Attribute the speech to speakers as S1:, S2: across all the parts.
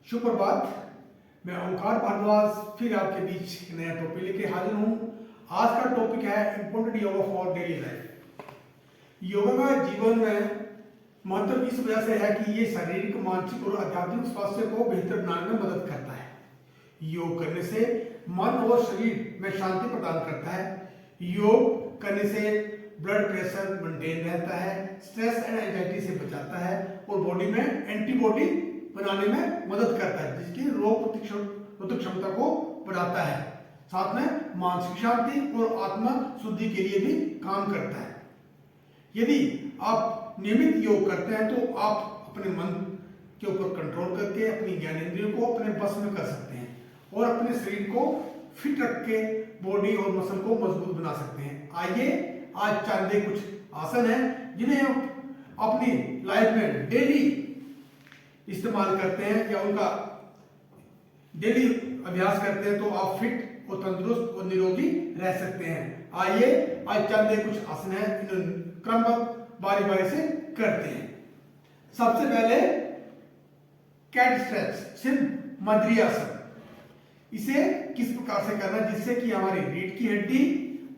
S1: सुप्रभात। मैं ओंकार भारद्वाज फिर आपके बीच नया टॉपिक लेके हाजिर हूँ। आज का टॉपिक है important yoga for daily life. Yoga का जीवन में महत्व इस वजह से है कि ये शारीरिक, मानसिक और आध्यात्मिक स्वास्थ्य को बेहतर बनाने में मदद करता है। योग करने से मन और शरीर में शांति प्रदान करता है। योग करने से ब्लड प्रेशर मेंटेन रहता है, स्ट्रेस एंड एंजाइटी से बचाता है और बॉडी में एंटीबॉडी बनाने में मदद करता है, जिसकी रोग प्रतिरोधक क्षमता को बढ़ाता है। साथ में मानसिक शांति और आत्मा शुद्धि के लिए भी काम करता है। यदि आप नियमित योग करते हैं तो आप अपने मन के ऊपर कंट्रोल करके अपनी ज्ञानेंद्रियों को अपने बस में कर सकते हैं और अपने शरीर को फिट रख के बॉडी और मसल को मजबूत बना सकते हैं। आइए आज चंद कुछ आसन हैं जिन्हें आप अपनी लाइफ में डेली इस्तेमाल करते हैं या उनका डेली अभ्यास करते हैं तो आप फिट और तंदुरुस्त और निरोगी रह सकते हैं। आइए आज चंद कुछ आसन हैं, इन्हें क्रमबद्ध बारी बारी से करते हैं। सबसे पहले कैट स्ट्रेच, सिर्फ मद्री आसन। इसे किस प्रकार से करना जिससे कि हमारी रीढ़ की हड्डी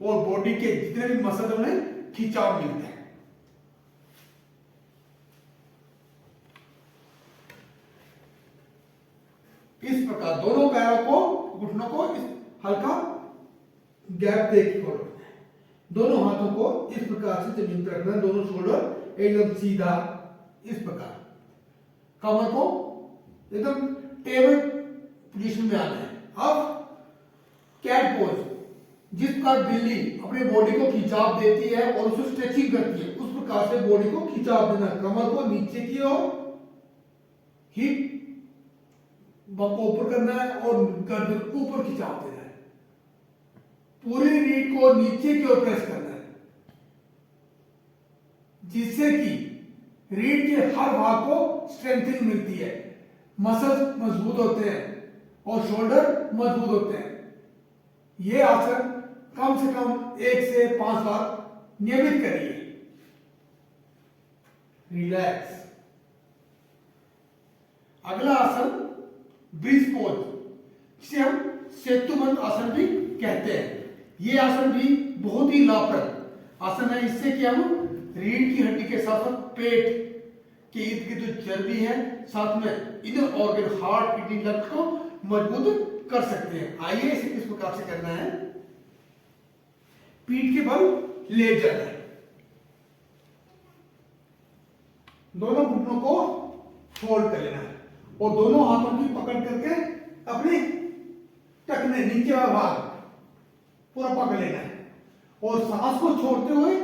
S1: और बॉडी के जितने भी मसल उन्हें खिंचाव मिलता है। इस प्रकार दोनों पैरों को, घुटनों को इस हल्का गैप देके खोलना है। दोनों हाथों को इस प्रकार से जमीन पर रखना है, दोनों शोल्डर एकदम सीधा इस प्रकार। कमर को एकदम टेबल पोजीशन में आना है। अब कैट पोज, जिस प्रकार बिल्ली अपने बॉडी को खिंचाव देती है और उसे स्ट्रेचिंग करती है, उस प्रकार से बॉडी को खिंचाव देना। कमर को नीचे की ओर, हिप को ऊपर करना है और गर्दन ऊपर खिंचाव देना है। पूरी रीढ़ को नीचे की ओर प्रेस करना है, जिससे कि रीढ़ के हर भाग को स्ट्रेंथनिंग मिलती है, मसल्स मजबूत होते हैं और शोल्डर मजबूत होते हैं। यह आसन कम से कम 1 से 5 बार नियमित करिए। रिलैक्स। अगला आसन ब्रीज पोज, जिसे हम सेतुबंध आसन भी कहते हैं। यह आसन भी बहुत ही लाभप्रद आसन है। इससे कि हम रीढ़ की हड्डी के साथ साथ पेट के इर्द गिर्द जो चर्बी है, साथ में inner organ, heart, kidney, lungs को मजबूत कर सकते हैं। आइए इसे किस प्रकार से करना है। पीठ के बल लेट जाना है, दोनों घुटनों को फोल्ड कर लेना है और दोनों हाथों की पकड़ करके अपने टखने नीचे वाला भाग पूरा पकड़ लेना है और सांस को छोड़ते हुए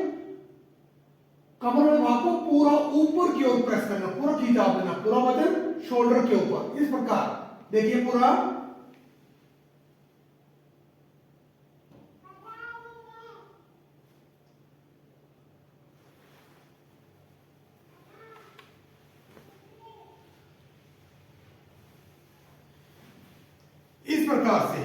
S1: कमर वाले भाग को पूरा ऊपर की ओर प्रेस करना, पूरा खिंचाव देना, पूरा वजन शोल्डर के ऊपर। इस प्रकार देखिए पूरा। इस प्रकार से,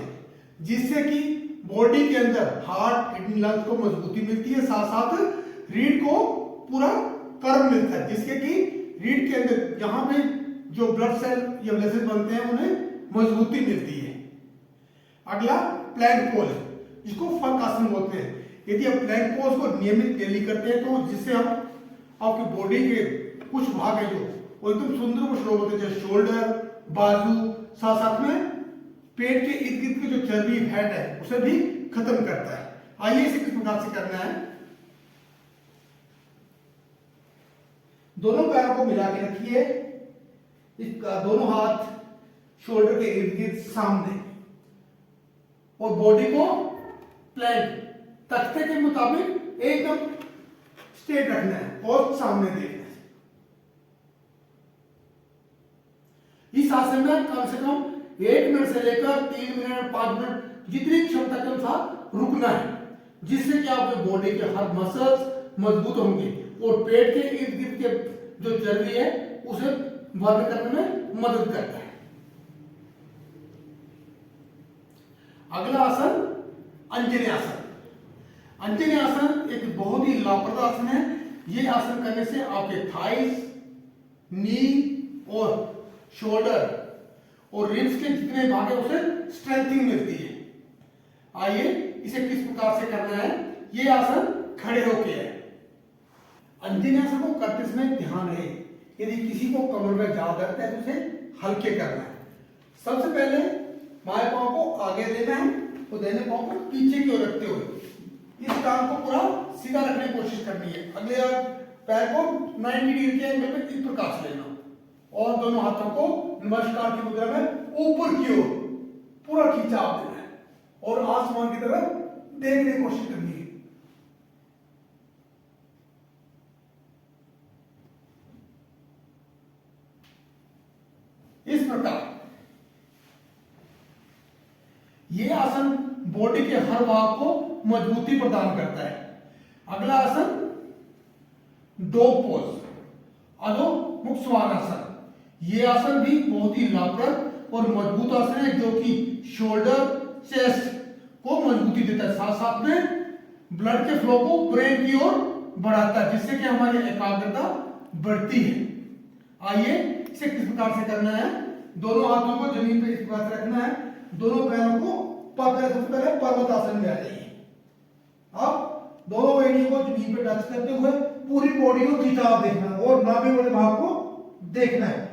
S1: जिससे कि बॉडी के अंदर हार्ट, किडनी, लंग्स को मजबूती मिलती है, साथ साथ रीढ़ को पूरा कर्व मिलता है, जिससे कि रीढ़ के अंदर जहां पे जो ब्लड सेल या वेसल्स बनते हैं उन्हें मजबूती मिलती है। अगला प्लैंक पोज, जिसको फक आसन बोलते हैं। यदि आप प्लैंक पोज को नियमित डेली करते हैं तो जिससे हम आपकी बॉडी के कुछ भाग है जो वो एकदम सुंदर कुछ लोग होते हैं, जैसे शोल्डर, बाजू, साथ साथ में पेट के इर्द गिर्द की जो चर्बी, फैट है, उसे भी खत्म करता है। आइए इसे किस प्रकार से करना है। दोनों पैरों को मिला के रखिए, इसका दोनों हाथ शोल्डर के इर्द गिर्द सामने और बॉडी को प्लैंक, तख्ते के मुताबिक एकदम स्ट्रेट रखना है और सामने देखना है। इस आसन में कम से कम 1 मिनट से लेकर 3 मिनट, 5 मिनट, जितनी क्षमता के अनुसार रुकना है, जिससे कि आपके बॉडी के हर मसल्स मजबूत होंगे और पेट के इर्द गिर्द के जो चर्बी है उसे बर्न करने में मदद करता है। अगला आसन अंजनी आसन। अंजनी आसन एक बहुत ही लाभप्रद आसन है। यह आसन करने से आपके थाइस, नी और शोल्डर और रिब्स के जितने भाग है उसे स्ट्रेंथिंग मिलती है। आइए इसे किस प्रकार से करना है। ये आसन खड़े होके है। अंजनी आसन को करते समय ध्यान रहे, यदि किसी को कमर में ज्यादा दर्द है तो उसे हल्के करना है। सबसे पहले बाएं पांव को आगे लेना है तो दाहिने पांव को पीछे की ओर रखते हुए इस टांग को पूरा सीधा रखने की कोशिश करनी है। अगले पैर को 90 डिग्री के एंगल में इस प्रकार से लेना और दोनों हाथों को नमस्कार की मुद्रा में ऊपर की ओर पूरा खिंचाव देना है और आसमान की तरफ देखने की कोशिश करनी है। इस प्रकार यह आसन बॉडी के हर भाग को मजबूती प्रदान करता है। अगला आसन डॉग पोज, अधोमुख स्वानासन। यह आसन भी बहुत ही लाभप्रद और मजबूत आसन है जो कि शोल्डर चेस्ट को मजबूती देता है, साथ साथ में ब्लड के फ्लो को ब्रेन की ओर बढ़ाता है जिससे कि हमारी एकाग्रता बढ़ती है। आइए इसे किस प्रकार से करना है। दोनों हाथों को जमीन पर इस प्रकार से रखना है, दोनों पैरों को सबसे पहले पर्वतासन में आ जाइए। अब दोनों एड़ियों को जमीन पर टच करते हुए पूरी बॉडी को खिंचाव देखना है और नाभि वाले भाग को देखना है।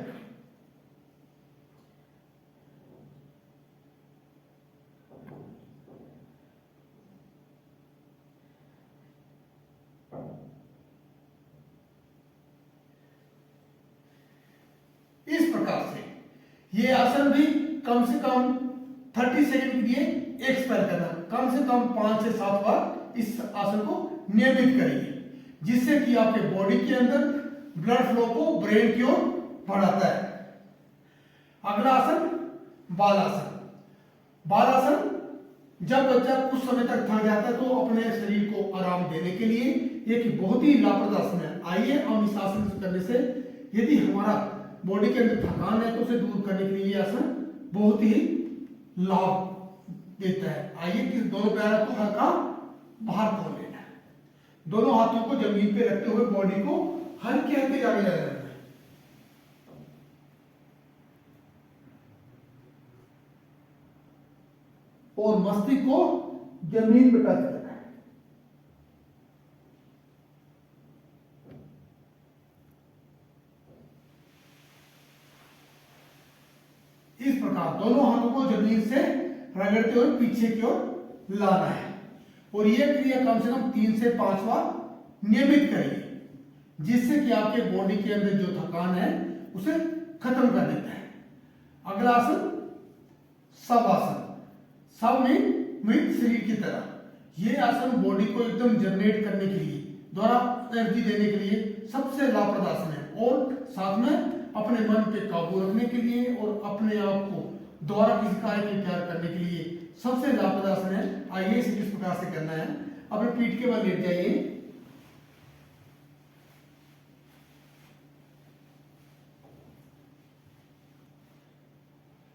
S1: इस प्रकार से ये आसन भी कम से कम 30 सेकंड के लिए एक्सपेल करना, कम से कम 5 से 7 बार इस आसन को नियमित करिए जिससे कि आपके बॉडी के अंदर ब्लड फ्लो को ब्रेन की ओर बढ़ाता है। अगला आसन बालासन। बालासन जब बच्चा कुछ समय तक थक जाता है तो अपने शरीर को आराम देने के लिए एक बहुत ही लाभप्रद आसन है। आइए हम इस आसन करने से यदि हमारा बॉडी के अंदर थकान है तो उसे दूर करने के लिए आसन बहुत ही लाभ देता है। आइए कि दोनों पैरों को हल्का बाहर खोल लेना है, दोनों हाथों को जमीन पे रखते हुए बॉडी को हल्के हल्के जाने लगा है और मस्तिष्क को जमीन पे टच करना है। इस प्रकार दोनों हाथों को जमीन से रगड़ते हुए पीछे की ओर लाना है और यह क्रिया कम से कम 3 से 5 बार नियमित करिए जिससे कि आपके बॉडी के अंदर जो थकान है उसे खत्म कर देता है। अगला आसन शवासन। सब में मृत शरीर की तरह यह आसन बॉडी को एकदम जनरेट करने के लिए, द्वारा एनर्जी देने के लिए सबसे लाभप्रद आसन है और साथ में अपने मन पे काबू रखने के लिए और अपने आप को द्वारा किसी कार्य में तैयार करने के लिए सबसे लाभप्रद आसन है। आइए इसे किस प्रकार से करना है। अपने पीठ के बल लेट जाइए,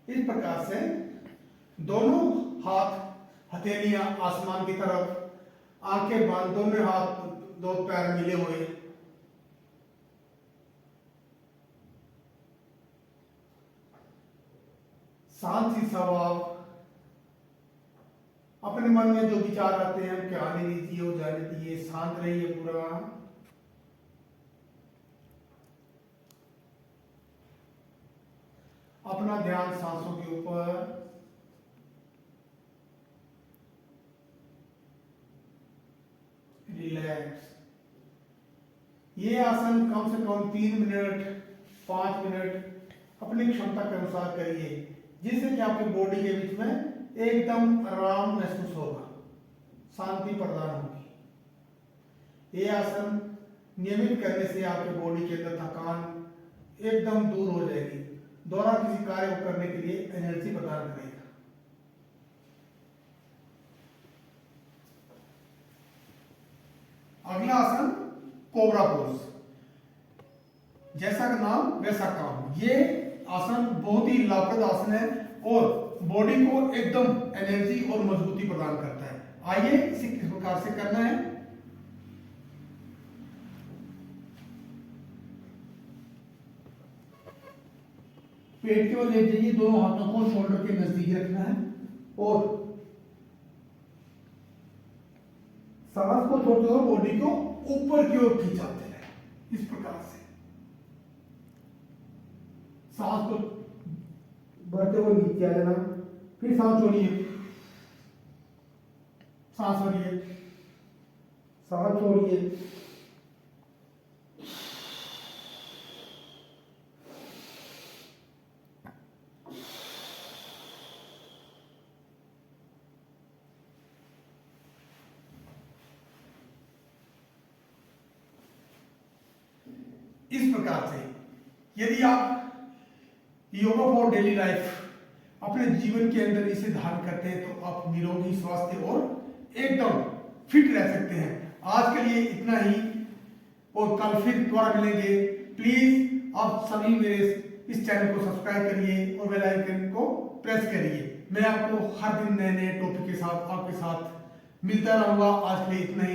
S1: इस प्रकार से दोनों हाथ हथेलियां आसमान की तरफ, आंखें बंद, दोनों हाथ दो पैर मिले हुए, शांत सी स्वभाव। अपने मन में जो विचार आते हैं उनके आने दीजिए, वो जाने दीजिए, शांत रहिए पूरा। अपना ध्यान सांसों के ऊपर। रिलैक्स। ये आसन कम से कम 3 मिनट 5 मिनट अपनी क्षमता के अनुसार करिए जिससे कि आपकी बॉडी के बीच में एकदम आराम महसूस होगा, शांति प्रदान होगी। ये आसन नियमित करने से आपके बॉडी के अंदर थकान एकदम दूर हो जाएगी, दोबारा किसी कार्य को करने के लिए एनर्जी प्रदान करेगा। अगला आसन कोबरा पोज। जैसा का नाम वैसा काम। ये आसन बहुत ही लाभप्रद आसन है और बॉडी को एकदम एनर्जी और मजबूती प्रदान करता है। आइए इसे किस प्रकार से करना है। पेट के बल लेट जाइए, दोनों हाथों को शोल्डर के नजदीक रखना है और सांस को छोड़ते हुए बॉडी को ऊपर की ओर खिंचाते हैं इस प्रकार से। सांस को बढ़ते हुए नीचे आ जाना, फिर सांस छोड़िए, सांस भरिए, सांस छोड़िए, इस प्रकार से यदि आप योगा फॉर डेली लाइफ अपने जीवन के अंदर इसे धारण करते हैं तो आप निरोगी, स्वास्थ्य और एकदम फिट रह सकते हैं। आज के लिए इतना ही और कल फिर दोबारा मिलेंगे। प्लीज आप सभी मेरे इस चैनल को सब्सक्राइब करिए और बेल आइकन को प्रेस करिए। मैं आपको हर दिन नए नए टॉपिक के साथ आपके साथ मिलता रहूंगा। आज के लिए इतना ही।